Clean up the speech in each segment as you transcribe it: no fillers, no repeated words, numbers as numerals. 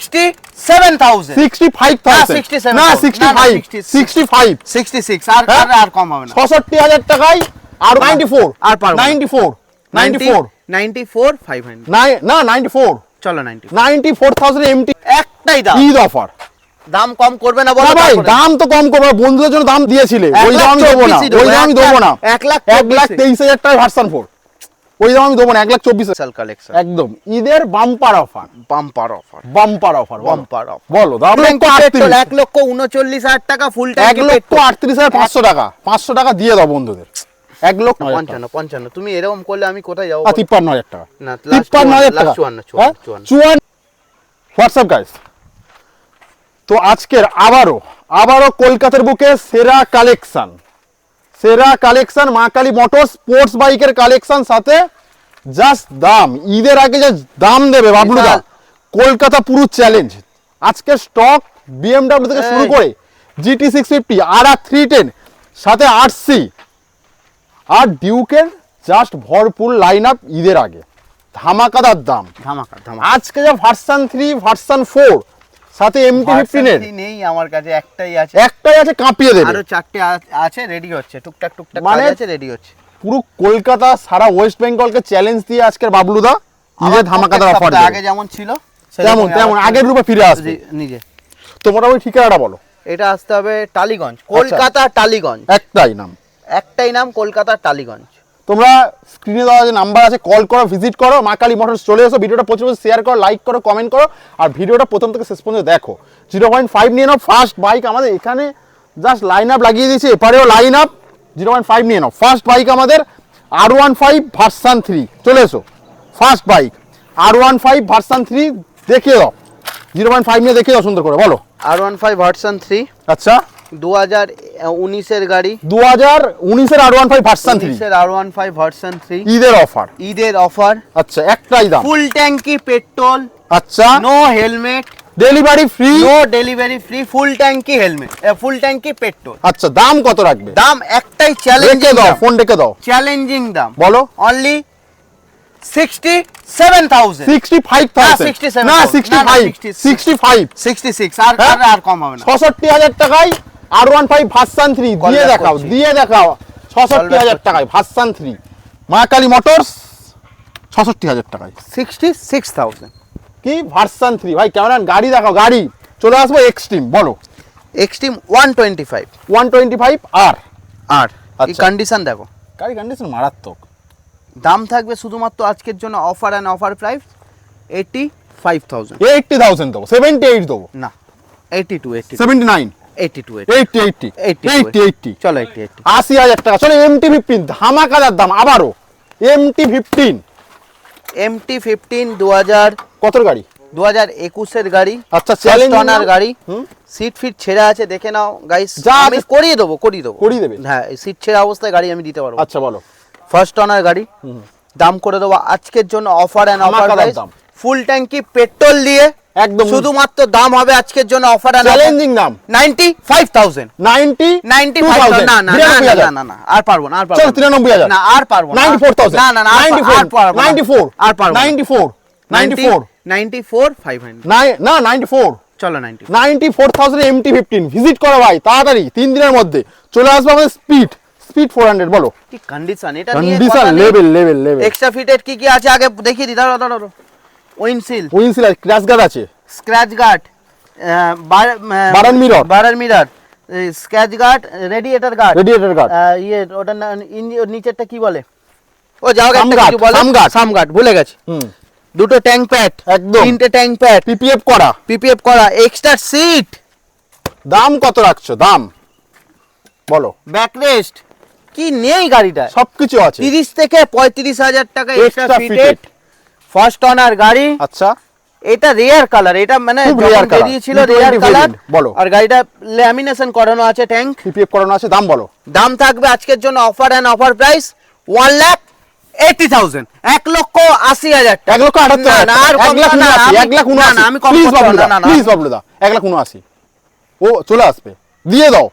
67,000 65,000 না 65 65 66 আর কম হবে না 66000 টাকায় আর 94 আর পারবো 94 94,500 না 94 চলো 94 94,000 এমটি একটাই দাম ঈদ অফার দাম কম করবে না বলো না ভাই দাম তো কম করবে বন্ধুদের জন্য দাম দিয়েছিলে ওই দাম আমি দেবো না ওই দাম আমি দেবো না 1,23,000 টাকা ভার্সন 4 ওই দাম আমি দেবো না 1,24,000 স্পেশাল কালেকশন একদম ঈদের বাম্পার অফার বলো দাম 1,39,000 টাকা ফুল ট্যাঙ্ক 1,38,500 টাকা 500 টাকা দিয়ে দাও বন্ধুদের 1,55 তুমি এরকম করলে আমি কোথায় যাবো 53,000 টাকা না 53,000 টাকা 54 হোয়াটসঅ্যাপ গাইস তো আজকের আবারও কলকাতার বুকে সেরা কালেকশন মা কালী মোটর স্পোর্টস বাইকের কালেকশন সাথে জাস্ট দাম ঈদের আগে যে দাম দেবে বাবলুদা কলকাতা পুরো চ্যালেঞ্জ আজকে স্টক BMW থেকে শুরু করে GT 650 RR 310 সাথে RC আর ডিউকের জাস্ট ভরপুর লাইন আপ ঈদের আগে ধামাকাদার দাম ধামাকা আজকে যে ভার্সন 3 ভার্সন 4 সাথে MT-15 এর নেই আমার কাছে একটাই আছে কাঁপিয়ে দেবে আরো চারটে আছে রেডি হচ্ছে টুকটাক মানে কাজ আছে রেডি হচ্ছে পুরো কলকাতা সারা ওয়েস্ট বেঙ্গলকে চ্যালেঞ্জ দিয়ে আজকের বাবলুদা ঈদের ধামাকাদার অফার দেবে আগে যেমন ছিল তেমন আগের রূপে ফিরে আসবে নিজে তো মোটামুটি ঠিকানাটা বলো এটা আসতে হবে টালিগঞ্জ কলকাতা টালিগঞ্জ একটাই নাম কলকাতা টালিগঞ্জ তোমরা স্ক্রিনে দেওয়া যে নাম্বার আছে কল করো ভিজিট করো মা কালী মোটরস চলে এসো ভিডিওটা প্রচুর শেয়ার করো লাইক করো কমেন্ট করো আর ভিডিওটা প্রথম থেকে শেষ পর্যন্ত দেখো 0.5 নিয়ে নাও ফার্স্ট বাইক আমাদের এখানে জাস্ট লাইন আপ লাগিয়ে দিয়েছে এপারেও লাইন আপ 0.5 নিয়ে নাও ফার্স্ট বাইক আমাদের R15 ভার্সন 3 চলে এসো ফার্স্ট বাইক R15 ভার্সন 3 দেখিয়ে দাও 0.5 নিয়ে দেখিয়ে দাও সুন্দর করে বলো R15 ভার্সন 3 আচ্ছা 2019 এর গাড়ি 2019 এর R15 ভার্সন 3 এর R15 ভার্সন 3 ঈদের অফার আচ্ছা একটাই দাম ফুল ট্যাঙ্কি পেট্রোল আচ্ছা নো হেলমেট ডেলিভারি ফ্রি ফুল ট্যাঙ্কি হেলমেট ফুল ট্যাঙ্কি পেট্রোল আচ্ছা দাম কত রাখবে দাম একটাই চ্যালেঞ্জিং দাও ফোন রেখে দাও চ্যালেঞ্জিং দাম বলো অনলি 67,000 65,000 না 65 66 আর কম হবে না 66000 টাকায় R15 ভার্সন 3 দিয়ে দেখাও 66000 টাকায় ভার্সন 3 মা কালী মোটরস 66000 টাকায় 66,000 কি ভার্সন 3 ভাই কেমন গাড়ি দেখাও গাড়ি চলে আসবো এক্সট্রিম বলো এক্সট্রিম 125 আর কি কন্ডিশন দেখো গাড়ি কন্ডিশন মারাত্মক দাম থাকবে শুধুমাত্র আজকের জন্য অফার এন্ড অফার প্রাইস 85,000 80,000 দেবো 78 দেবো না 82 79 80 চলো 80 80,000 টাকা চলো MT-15 ধামাকাদার দাম আবারও MT-15 2000 কত গাড়ি 2021 এর গাড়ি আচ্ছা চ্যালেঞ্জ টনার গাড়ি সিট ফিট ছেঁড়া আছে দেখে নাও গাইস আমি করিয়ে দেবে হ্যাঁ সিট ছেঁড়া অবস্থায় গাড়ি আমি দিতে পারবো আচ্ছা বলো ফার্স্ট টনার গাড়ি দাম করে দেবো আজকের জন্য অফার এন্ড অফার প্রাইস ফুল ট্যাঙ্কি পেট্রোল দিয়ে একদম শুধুমাত্র দাম হবে আজকের জন্য অফার এন্ড চ্যালেঞ্জিং দাম 95,000 95,000 না আর পারবো না চলো 93,000 না আর পারবো 94,000 না 94 আর পারবো 94,500 না 94 চলো 94,000 MT-15 ভিজিট করো ভাই তাড়াতাড়ি 3 দিনের মধ্যে চলে আসবে আমাদের স্পিড 400 বলো কি কন্ডিশন এটা নিয়ে কন্ডিশন লেভেল এক্সট্রা ফিটেড কি আছে আগে দেখিয়ে দি দাঁড়াও উইন্ডশিল্ড ক্র্যাশ গার্ড আছে স্ক্র্যাচ গার্ড বারার mirror scratch guard radiator guard ওটা নিচেরটা কি বলে ও যাও একটা কিছু বলে সাম গার্ড ভুলে গেছি দুটো ট্যাঙ্ক প্যাড একদম তিনটে ট্যাঙ্ক প্যাড পিপিএফ করা এক্সট্রা সিট দাম কত রাখছো দাম বলো ব্যাকরেস্ট কি নেই গাড়িটা সবকিছু আছে 30 থেকে 35,000 টাকা এক্সট্রা ফিটেড ফার্স্ট অনার গাড়ি আচ্ছা এটা রেয়ার কালার এটা মানে যখন বেরিয়েছিল রেয়ার কালার বলো আর গাড়িটা ল্যামিনেশন করানো আছে ট্যাঙ্ক পিপিএফ করানো আছে দাম বলো দাম থাকবে আজকের জন্য অফার এন্ড অফার প্রাইস 1,80,000 1,80,000 টাকা 1,78,000 না আর 1,79,000 না আমি কম না প্লিজ বাবলুদা 1,79,000 ও চলে আসবে দিয়ে দাও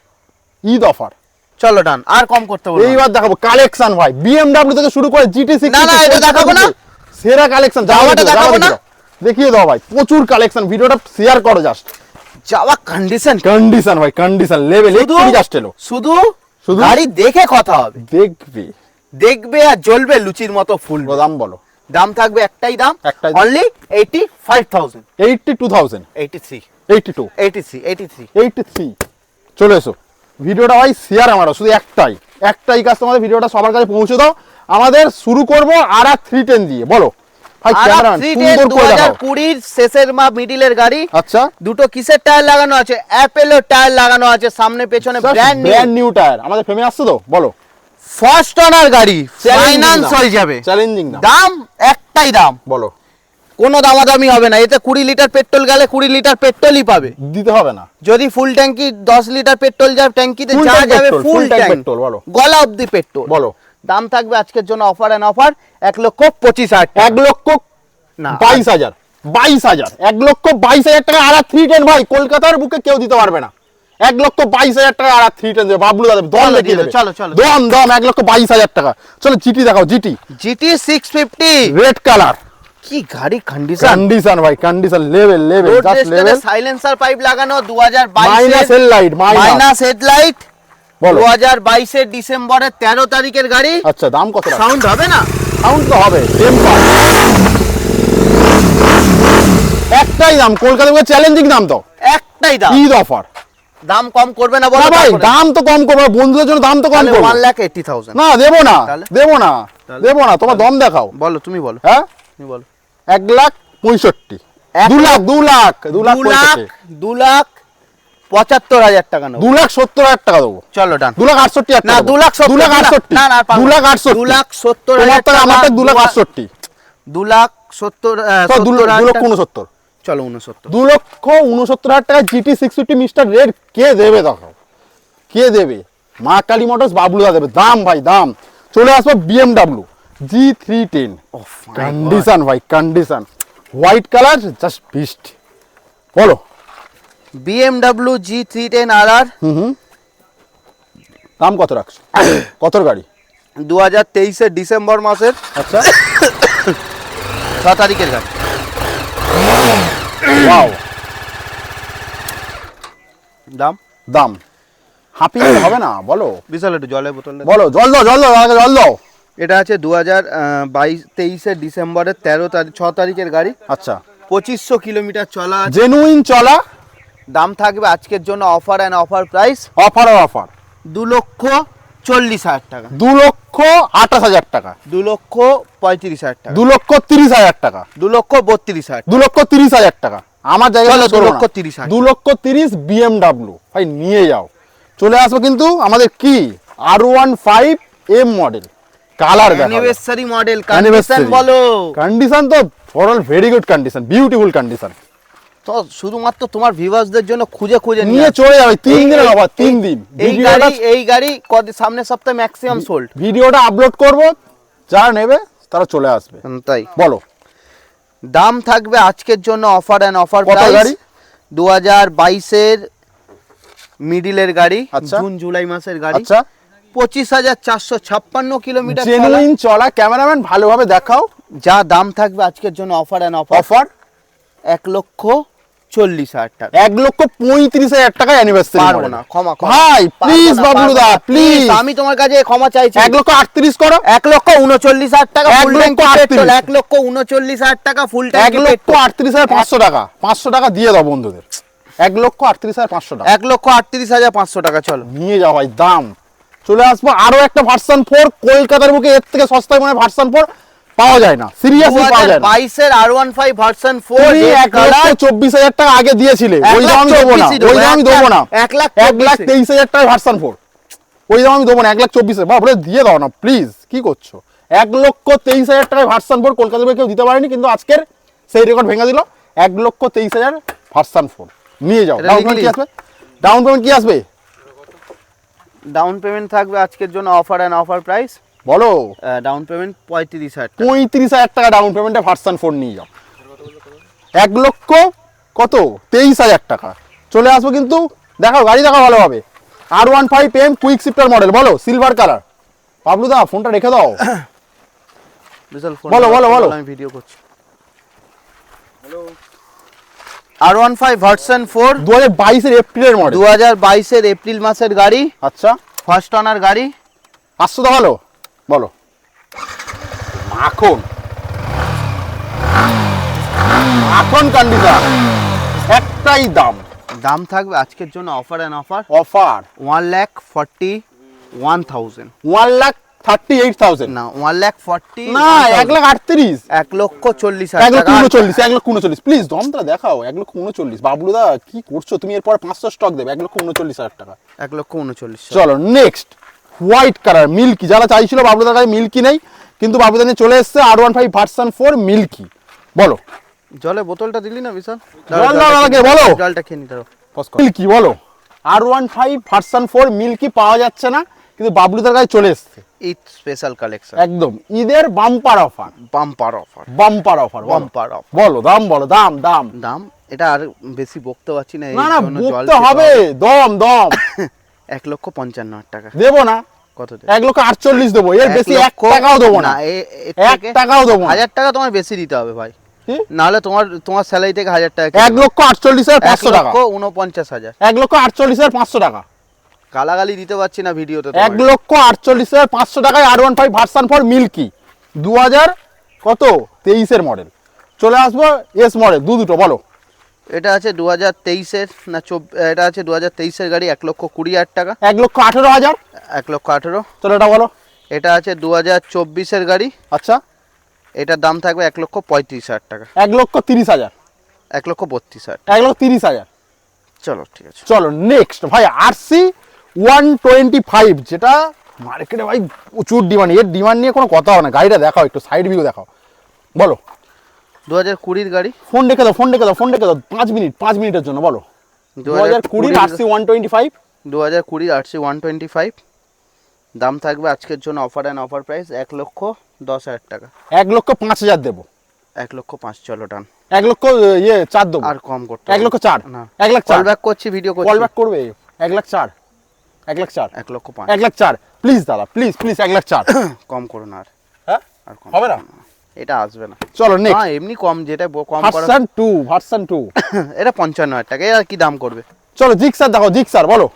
ঈদ অফার চলো ডান আর কম করতে বলবো এইবার দেখাবো কালেকশন ভাই BMW থেকে শুরু করে GT 6 না এটা দেখাবো না সেরা কালেকশন জামাটা দেখাবো না দেখিয়ে দাও ভাই, প্রচুর কালেকশন, ভিডিওটা শেয়ার করো জাস্ট। যাওয়া কন্ডিশন ভাই কন্ডিশন লেভেল জাস্ট এলো। শুধু গাড়ি দেখে কথা হবে, দেখবে আর জ্বলবে লুচির মতো ফুল। দাম বলো। দাম থাকবে একটাই দাম, অনলি 85,000, 82,000, 83, 82, 83, 83, 83। চলে এসো, ভিডিওটা ভাই শেয়ার আমারও, শুধু একটাই কাজ, তোমাদের ভিডিওটা সবার কাছে পৌঁছে দাও। আমাদের শুরু করবো RR 310 দিয়ে। বলো ভাই, ক্যামেরাম্যান সুন্দর করে দেখাও। 2020 শেষের মা মিডিলের গাড়ি। আচ্ছা, দুটো কিসের টায়ার লাগানো আছে? অ্যাপেলের টায়ার লাগানো আছে, সামনে পেছনে ব্র্যান্ড নিউ টায়ার। আমাদের ফেমে আসছে তো, বলো। ফার্স্ট ওনার গাড়ি, ফাইনান্স হয়ে যাবে, চ্যালেঞ্জিং দাম একটাই দাম, বলো। কোনো দামাদামি হবে না। এতে 20 লিটার পেট্রোল গেলে 20 লিটার পেট্রোলই পাবে, দিতে হবে না। যদি ফুল ট্যাঙ্কি 10 লিটার পেট্রোল যায় ট্যাঙ্কিতে, যা যাবে ফুল ট্যাঙ্ক পেট্রোল, বলো। গলা অবধি পেট্রোল, বলো। দাম থাকবে আজকের জন্য অফার এন্ড অফার 1,25,000, 1,22,000, 22,000, 1,22,000 টাকা RR 310 ভাই, কলকাতার বুকে কেউ দিতে পারবে না। 1,22,000 টাকা RR 310 দেবে বাবলু দাদা, দম দেখিয়ে দেবে। চলো 1,22,000 টাকা। চলো জিটি দেখাও, জিটি 650 রেড কালার। কি গাড়ি কন্ডিশন ভাই, condition level just level. Silencer pipe লাগানো, 2022 মাইনাস হেডলাইট, মাইনাস হেডলাইট, বলো। 2022 এর ডিসেম্বরের 13 তারিখের গাড়ি। আচ্ছা, দাম কত? সাউন্ড হবে না? সাউন্ড তো হবে, টেম্পার। একটাই দাম, কলকাতা থেকে চ্যালেঞ্জিং দাম, তো একটাই দাম, ঈদ অফার। দাম কম করবে না? বলো ভাই, দাম তো কম করবে, বন্ধুদের জন্য দাম তো কম করবে। 1,80,000 না, দেবো না, তোমার দম দেখাও। বলো, তুমি বলো। হ্যাঁ, তুমি বলো। 1,65,000, 2,75,000 টাকা নেবো। 2,70,000 টাকা দেবো। চলো ডান। 2,68,000 না, 2,70,000 না, 2,70,000 আমার 2,68,000, 2,69,000, চলো 69, 2,69,000 টাকা GT 650 মিস্টার রেড কে দেবে? দেখাও, কে দেবে? মা কালী মোটরস, বাবলুদা দেবে। দাম ভাই, দাম। চলে আসবো BMW G310, কন্ডিশন ভাই, condition, white colour, just beast. বলো। BMW G310 RR, দাম কত রাখছো? কতর গাড়ি? 2023 এর ডিসেম্বর মাসের, আচ্ছা, 6 তারিখের গাড়ি। ওয়াও, দাম হাঁপিয়ে হবে না, বলো। বিশাল একটু জলের বোতল বলো, জল দাও। এটা আছে 2023 এর ডিসেম্বরের 6 তারিখের গাড়ি। আচ্ছা, 2500 কিলোমিটার চলা, জেনুইন চলা। দাম থাকবে আজকের জন্য offer and offer price, offer 2,40,000 টাকা, 2,28,000 টাকা, 2,35,000 টাকা, 2,30,000 টাকা, 2,32,000, 2,30,000 টাকা। আমার জায়গায় 2,30,000, 2,30,000 BMW ভাই, নিয়ে যাও। চলে আসবো কিন্তু আমাদের কি R15M মডেল, কালার দেখো, অ্যানিভার্সারি মডেল, কন্ডিশন বলো। কন্ডিশন তো overall very good condition, beautiful condition. তো শুধুমাত্র তোমার ভিউয়ার্সদের জন্য খুঁজে নিয়ে চলে যাবে 3 দিনের আবার 3 দিন। এই গাড়ি সামনের সপ্তাহে ম্যাক্সিমাম সোল্ড। ভিডিওটা আপলোড করব, যারা নেবে তারা চলে আসবে। তাই বলো। দাম থাকবে আজকের জন্য অফার এন্ড অফার প্রাইস, 2022 এর মিডিলের গাড়ি, জুন জুলাই মাসের গাড়ি। আচ্ছা, 25,456 কিলোমিটার জেনুইন চলা। ক্যামেরাম্যান ভালোভাবে দেখাও। যা দাম থাকবে আজকের জন্য অফার এন্ড অফার 1,40,000 টাকা, 1,35,000 টাকা অ্যানিভার্সারি। পারবো না, ক্ষমা ভাই, প্লিজ বাবলুদা, প্লিজ, আমি তোমার কাছে ক্ষমা চাইছি। 1,38,000 করো। 1,39,000 টাকা ফুল ট্যাঙ্কি পেট্রোল, 1,39,000 টাকা ফুল ট্যাঙ্কি পেট্রোল, 1,38,500 টাকা, 500 টাকা দিয়ে দাও বন্ধুদের। 1,38,500 টাকা, 1,38,500 টাকা। চলো নিয়ে যাও ভাই, দাম। চলে আসবো আরো একটা ভার্সন 4, কলকাতার বুকে এর থেকে সস্তায় মনে হয় ভার্সন 4 পাওয়া যায় না, সিরিয়াসলি পাওয়া যায় না। 22 এর R15 ভার্সন 4 1,24,000 টাকা আগে দিয়েছিলে, ওই দাম আমি দেবো না, 1,23,000 টাকা ভার্সন 4, ওই দাম আমি দেবো না। 1,24,000 বাবরে দিয়ে দাও না প্লিজ, কি করছো? 1,23,000 টাকায় ভার্সন 4 কলকাতা থেকে কেউ দিতে পারেনি, কিন্তু আজকের সেই রেকর্ড ভেঙে দিল। 1,23,000 ভার্সন 4 নিয়ে যাও। ডাউন পেমেন্ট কি আসবে? ডাউন পেমেন্ট থাকবে আজকের জন্য অফার এন্ড অফার প্রাইস, বলো। ডাউন পেমেন্ট 35,000 টাকা, 35,000 টাকা ডাউন পেমেন্টে ভার্সন 4 নিয়ে যাও। 1,23,000 টাকা। চলে আসবো কিন্তু, দেখাও গাড়ি, দেখাও ভালোভাবে। R15M কুইক শিফটার মডেল, বলো, সিলভার কালার। বাবলুদা ফোনটা রেখে দাও, বিশাল ফোন, বলো। আমি ভিডিও করছি। R15 ভার্সন 4 2022 এর এপ্রিলের মডেল, 2022 এর এপ্রিল মাসের গাড়ি, আচ্ছা ফার্স্ট ওনার গাড়ি। 500 তো হলো, বলো মাখন মাখন কন্ডিশন, একটাই দাম, দাম থাকবে আজকের জন্য অফার এন্ড অফার, অফার 1,41,000 1,38,000 না 1,40,000 না 1,38,000 1,40,000 1,39,000 প্লিজ দমটা দেখাও। 1,39,000 বাবলুদা কি করছো তুমি? এরপর 500 স্টক দেবে, 1,39,000 টাকা। 1,39,000 চলো নেক্সট, হোয়াইট কালার মিল্কি, যারা চাইছিল বাবলুদার কাছে মিল্কি নেই, কিন্তু বাবলুদা নিয়ে চলে এসেছে R15 ভার্সন 4 মিল্কি। বলো জলে বোতলটা দিলি না বিশাল, জল দাও আমাকে, বলো জলটা খেয়ে নিতে হবে। মিল্কি বলো, R15 ভার্সন 4 মিল্কি পাওয়া যাচ্ছে না, কিন্তু বাবলুদার কাছে চলে এসেছে। ঈদ স্পেশাল কালেকশন, একদম ঈদের bumper offer, bumper offer, bumper offer, bumper offer. বলো দাম, বলো দাম দাম দাম এটা আর বেশি বকতে পারছি না, না না বলতে হবে, দম দম 1,55,000 টাকা দেবো না, কত দেব? 1,48,000 দেবো, এর বেশি 1 টাকাও দেবো না, 1 টাকাও দেবো না। 1000 টাকা তোমায় বেশি দিতে হবে ভাই, কি? নাহলে তোমার স্যালারি থেকে 1000 টাকা 1,48,500 টাকা, 1,49,000। 1,48,500 টাকা, গালাগালি দিতে পারছি না ভিডিওতে। 1,48,500 টাকায় R15 ভার্সন 4 মিল্কি 2000 কত 23 এর মডেল। চলে আসবো এস মডেল দুটো, বলো। এটা আছে 2023 এর না এটা আছে 2023 এর গাড়ি, 1,20,000 টাকা, 1,18,000, 1,18,000। চলো এটা বলো। এটা আছে 2024 এর গাড়ি, আচ্ছা এটার দাম থাকবে 1,35,000 টাকা, 1,30,000, 1,32,000। 1,30,000। চলো ঠিক আছে, চলো নেক্সট ভাই RC 125, যেটা মার্কেটে ভাই প্রচুর ডিমান্ড, এর ডিমান্ড নিয়ে কোনো কথা হয় না। গাড়িটা দেখাও, একটু সাইড ভিউ দেখাও, বলো। 2020 গাড়ি, ফোন রেখে দাও, 5 মিনিটের জন্য, বলো। 2020 RC 125, 2020 RC 125, দাম থাকবে আজকের জন্য অফার এন্ড অফার প্রাইস 1,10,000 টাকা, 1,05,000 দেবো, 1,05,000। চলো ডান, 1,04,000 দেবো, আর কম করতে 1,04,000 না, 1,04,000 কল ব্যাক করছি, ভিডিও করছি, কল ব্যাক করবে, 1,04,000 1,04,000 1,05,000 1,04,000 প্লিজ দাদা, প্লিজ 1,04,000 কম করুন আর, হ্যাঁ আর কম হবে না, এটা আসবে না। চলো নেক্সট, হ্যাঁ এমনি কম, যেটা কম করা ভার্সন 2 এটা 55,000 টাকা, আর কি দাম করবে। চলো জিক্সার দেখো, জিক্সার বলো।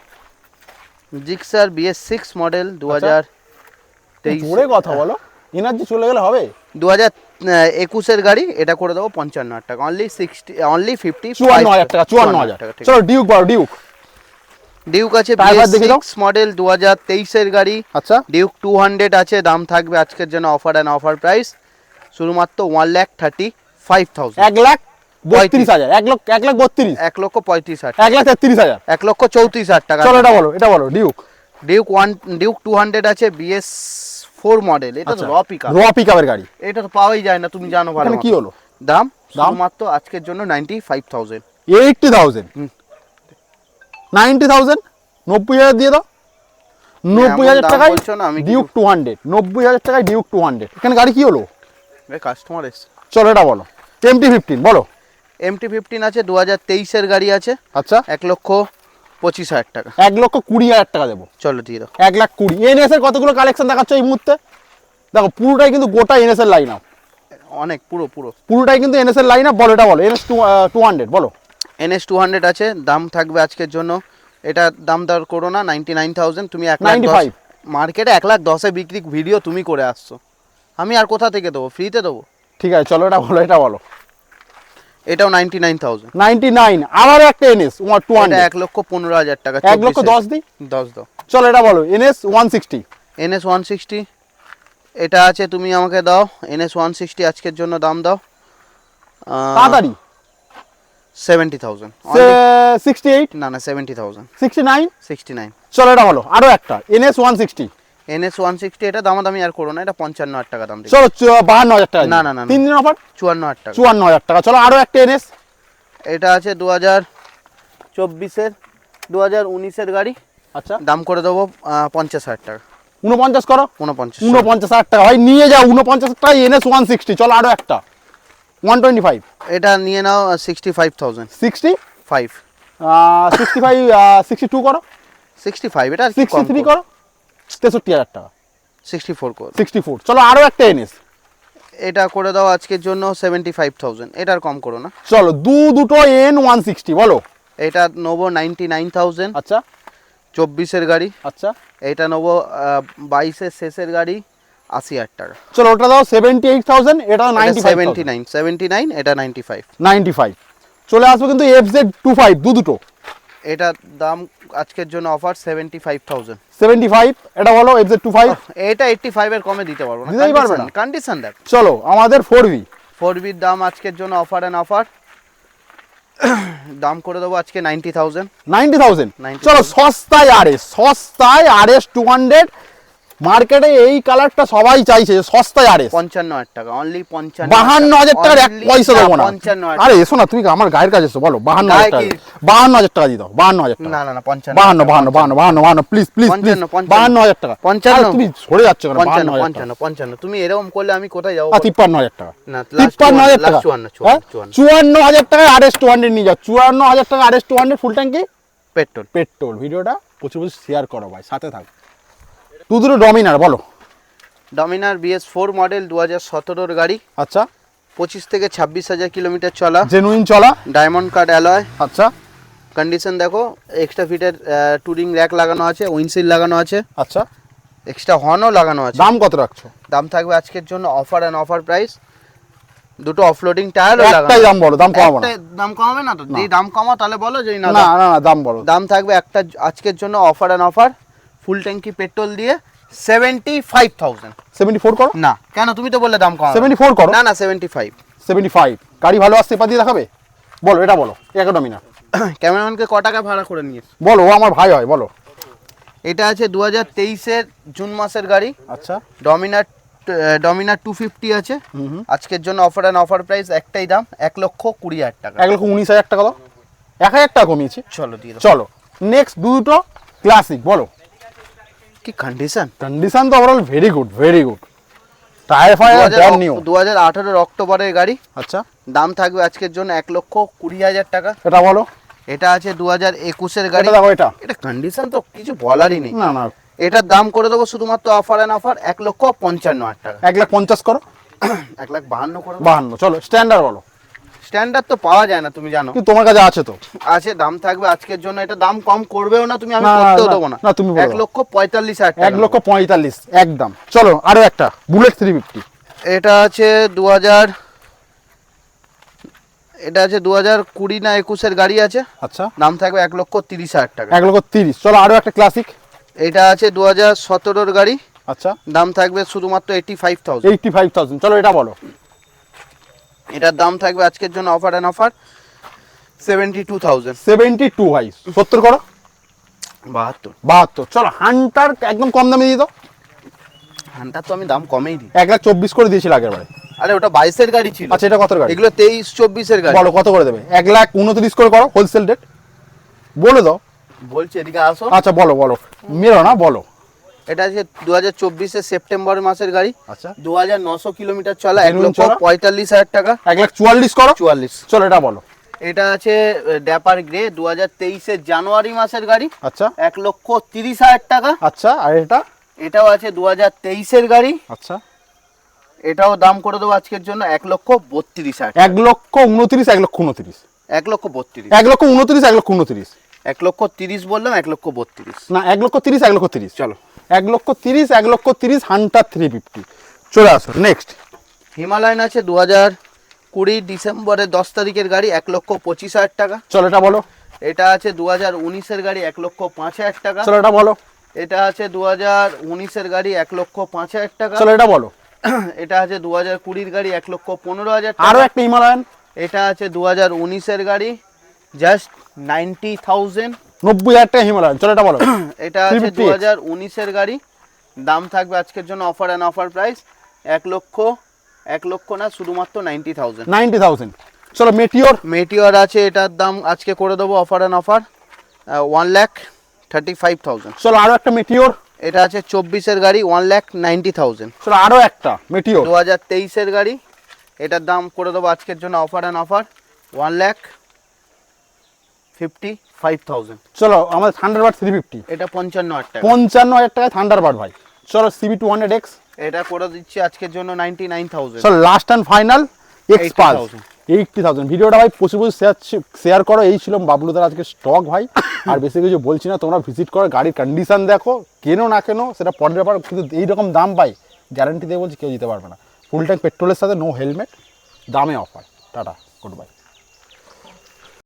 জিক্সার BS6 মডেল 2023, জোরে কথা বলো, এনার্জি চলে গেলে হবে। 2021 এর গাড়ি, এটা করে দেবো 55,000 টাকা, অনলি 54,000 টাকা, 54,000 টাকা। চলো ডিউক বলো, ডিউক ডিউক আছে ড্রাইভার দেখে দাও। BS6 মডেল 2023 এর গাড়ি, আচ্ছা ডিউক 200 আছে, দাম থাকবে আজকের জন্য অফার এন্ড অফার প্রাইস শুধুমাত্র 1,35,000, 1,32,000, 1,32,000, 1,35,000, 1,33,000, 1,34,000 টাকা। চলো এটা বলো ডিউক। ডিউক 200 আছে, BS4 মডেল, এটা তো র পিকআপের গাড়ি, এটা তো পাওয়াই যায় না, তুমি জানো ভালো। এখানে কি হলো? দাম শুধুমাত্র আজকের জন্য 95,000, 80,000, 90,000, 90,000 দিয়ে দাও। 90,000 টাকায় ডিউক 200, 90,000 টাকায় ডিউক 200। এখানে গাড়ি কি হলো? কাস্টমার এসে। চলো এটা বলো। MT-15 বলো। MT-15 আছে, 2023 এর গাড়ি আছে, আচ্ছা 1,25,000 টাকা, 1,20,000 টাকা দেবো। চলো দিয়ে দাও। 1,20,000। এনএস এর কতগুলো কালেকশন দেখাচ্ছ এই মুহূর্তে? দেখো পুরোটাই কিন্তু গোটা এনএস এর লাইন আপ, অনেক পুরোটাই কিন্তু এনএস এর লাইন আপ। বলো এটা বলো। NS 200 বলো। NS 200 আছে, দাম থাকবে আজকের জন্য, এটা দাম দর করো না, 99,000। তুমি 1,10,000 মার্কেটে 1,10,000 এ বিক্রি ভিডিও তুমি করে আসছো, আমি আর কোথা থেকে দেবো? ফ্রিতে দেবো? ঠিক আছে চলো এটা বলো, এটা বলো। এটাও 99,000। 99 আবার একটা NS 200, 1,15,000 টাকা, 1,10,000 দিই, 10 দাও। চলো এটা বলো। NS 160, NS 160 এটা আছে, তুমি আমাকে দাও NS 160 আজকের জন্য দাম দাও তাড়াতাড়ি। 70,000, 68 না 70,000, 69। 69। চলো এটা বলো আরো একটা NS 160, NS 160 এটা দামাদামি আর করো না, এটা 55,000 টাকা দাম দিই। চলো 52,000 টাকা। না 3 দিন অফার 54,000 টাকা। 54,000 টাকা। চলো আরো একটা NS, এটা আছে 2024 এর 2019 এর গাড়ি, আচ্ছা দাম করে দেবো 50,000 টাকা। 49 করো। 49,000 টাকা ভাই নিয়ে যাও। 49 টাকা NS 160। চলো আরো একটা 125, এটা নিয়ে নাও 65,000। 65, 62 করো। 65 এটা আর কি কম 63 করো। 63,000 টাকা। 64 করো। 64। চলো আরো একটা NS, এটা করে দাও আজকের জন্য 75,000, এটার কম করো না। চলো দুটো N160 বলো। এটা নেবো 99,000। আচ্ছা 24-এর গাড়ি। আচ্ছা এটা নেবো 22-এর শেষের গাড়ি, 80,000 টাকা। চলো ওটা দাও 78,000, এটা 95,000। 79, এটা 95। 95 চলে আসবে কিন্তু FZ25 দুটো। এটার দাম আজকের জন্য অফার 75,000। 75 এটা বলো FZ25। এটা 85 এর কমে দিতে পারবো না, দিতেই পারবে না। কন্ডিশন দেখ। চলো আমাদের 4V। 4Bর দাম আজকের জন্য অফার এন্ড অফার দাম করে দেবো আজকে 90,000। 90,000 চলো সস্তায় RS 200। মার্কেটে এই কালারটা সবাই চাইছে, সস্তায় RS 55,000 টাকা, অনলি 55,000। 52,000 টাকার এক পয়সা দেবো না। 55,000। আরে এসো না, তুমি আমার গায়ের কাছে এসো, বলো 52,000 টাকা। 52,000 টাকা দিয়ে দাও, 52,000 টাকা। না না না 55। 52 প্লিজ প্লিজ প্লিজ, 52,000 টাকা। 55। তুমি সরে যাচ্ছ কেন? 55। তুমি এরকম করলে আমি কোথায় যাবো? 53,000 টাকা। না 53,000 টাকা। 54,000 টাকায় RS 200 নিয়ে যাও। 54,000 টাকা RS 200 ফুল ট্যাঙ্কি পেট্রোল। ভিডিওটা প্রচুর শেয়ার করো ভাই, সাথে থাকো। দুটো ডমিনার বলো। ডমিনার BS4 মডেল 2017-এর গাড়ি। আচ্ছা 25 থেকে 26,000 কিলোমিটার চলা, জেনুইন চলা, ডায়মন্ড কাট অ্যালয়। আচ্ছা কন্ডিশন দেখো, এক্সট্রা ফিটের টুরিং র্যাক লাগানো আছে, উইন্ডশিল্ড লাগানো আছে, আচ্ছা এক্সট্রা হর্নও লাগানো আছে। দাম কত রাখছো? দাম থাকবে আজকের জন্য অফার এন্ড অফার প্রাইস। দুটো অফলোডিং টায়ারও লাগানো। একটাই দাম বলো, দাম কমাবো না। দাম কমাবে না তো? যদি দাম কমাও তাহলে বলো, যদি না না না দাম বলো। দাম থাকবে একটা আজকের জন্য অফার এন্ড অফার, ফুল ট্যাঙ্কি পেট্রোল দিয়ে 75,000। 74 করো না কেন, তুমি তো বললে দাম কম। 74 করো। না না 75। গাড়ি ভালো আসছে, এবার দিয়ে দেখাবে। বলো এটা বলো, একটা ডমিনার। ক্যামেরাম্যানকে ক টাকা ভাড়া করে নিয়েছে? বলো, ও আমার ভাই হয়, বলো। এটা আছে 2023-এর জুন মাসের গাড়ি। আচ্ছা ডমিনার 250 আছে। আজকের জন্য অফার এন্ড অফার প্রাইস একটাই দাম, 1,20,000 টাকা। 1,19,000 টাকা দাও। 1,000 টাকা কমিয়েছি। চলো দিয়ে দাও। চলো নেক্সট দুটো ক্লাসিক বলো। কি কন্ডিশন তো overall very good tyre fire brand new. 2018-এর অক্টোবরের গাড়ি। আচ্ছা দাম থাকবে আজকের জন্য 1,20,000 টাকা। এটা বলো। এটা আছে 2021-এর গাড়ি। এটা দেখো, এটা কন্ডিশন তো কিছু বলারই নেই। না না, এটার দাম করে দেবো শুধুমাত্র অফার এন্ড অফার 1,55,000 টাকা। 1,50,000 করো। 1,52,000 করে। 52 চলো স্ট্যান্ডার্ড বলো। স্ট্যান্ডার্ড তো পাওয়া যায় না, তুমি জানো। কিন্তু তোমার কাছে আছে তো। আছে, দাম থাকবে আজকের জন্য, এটা দাম কম করবেও না তুমি, আমি না, করতেও না, দেবো না। না, তুমি বলো। 1,45,000 টাকা। 1,45,000 একদম। চলো আরো একটা বুলেট 350। এটা আছে 2020 না 21-এর গাড়ি আছে। আচ্ছা দাম থাকবে 1,30,000 টাকা। 1,30,000 চলো আরো একটা ক্লাসিক। এটা আছে 2017-এর গাড়ি। আচ্ছা দাম থাকবে শুধুমাত্র 85,000। 85,000 চলো এটা বলো। এটার দাম থাকবে আজকের জন্য অফার এন্ড অফার 72,000। 72 ভাই 70 করো। 72। চলো হান্টার একদম কম দামে দিয়ে দাও। হান্টার তো আমি দাম কমেই দিই। 1,24,000 করে দিয়েছিল আগের বারে। আরে ওটা 22-এর গাড়ি ছিল। আচ্ছা এটা কত গাড়ি? এগুলো 23-24-এর গাড়ি। বলো কত করে দেবে? 1,29,000 করে করো হোলসেল রেট, বলে দাও। বলছি এদিকে আসো। আচ্ছা বলো মেরো না, বলো। এটা আছে 2024-এর সেপ্টেম্বর মাসের গাড়ি। আচ্ছা 2,900 কিলোমিটার চলা, Genuine চলা। 1,45,000 টাকা। 1,44,000 করো। 44। চলো এটা বলো। এটা আছে ড্যাপার গ্রে 2023-এর জানুয়ারি মাসের গাড়ি। আচ্ছা 1,30,000 টাকা। আচ্ছা আর এটা? এটাও আছে 2023-এর গাড়ি। আচ্ছা এটাও দাম করে দেবো আজকের জন্য 1,32,000। 1,29,000 1,29,000 1,32,000। 1,29,000 1,29,000 1,30,000 বললাম, 1,32,000। না 1,30,000 1,30,000 চলো 1,30,000 হান্টার 350 চলে আসো। নেক্সট হিমালয়ান আছে 2020 ডিসেম্বরের 10 তারিখের গাড়ি, 1,25,000 টাকা। চলো এটা বলো। এটা আছে 2019-এর গাড়ি, 1,05,000 টাকা। চলো এটা বলো। এটা আছে 2019-এর গাড়ি, 1,05,000 টাকা। চলো এটা বলো। এটা আছে 2020-এর গাড়ি, 1,15,000 টাকা। আরো একটা হিমালয়ান। এটা আছে 2019-এর গাড়ি, জাস্ট 90,000। 90,000 টাকা হিমালয়ান। চলো এটা বলো। এটা আছে 2019-এর গাড়ি, দাম থাকবে আজকের জন্য অফার এন্ড অফার প্রাইস 1,00,000 না, শুধুমাত্র 90,000। 90,000 চলো মেটিওর আছে, এটার দাম আজকে করে দেবো অফার এন্ড অফার 1,35,000। চলো আরো একটা মেটিওর। এটা আছে 24-এর গাড়ি, 1,90,000। চলো আরো একটা মেটিওর 2023-এর গাড়ি, এটার দাম করে দেবো আজকের জন্য অফার এন্ড অফার 1,55,000। চলো আমাদের থান্ডারবার্ড 350। এটা 55,000 টাকা। 55,000 টাকায় থান্ডারবার্ড ভাই। চলো CB 200X এটা করে দিচ্ছি আজকের জন্য 99,000। Sir last and final x pulse 80,000। ভিডিওটা ভাই প্রচুর শেয়ার করো। এই ছিল বাবলুদার আজকে স্টক ভাই, আর বেশি কিছু বলছি না। তোমরা ভিজিট করো, গাড়ির কন্ডিশন দেখো, কেনো না কেনো সেটা পরের ব্যাপার, কিন্তু এইরকম দাম পাই গ্যারান্টি দিয়ে বলছি কেউ দিতে পারবে না। ফুল ট্যাঙ্ক পেট্রোলের সাথে নো হেলমেট, দামে অফার। Tata, good bye.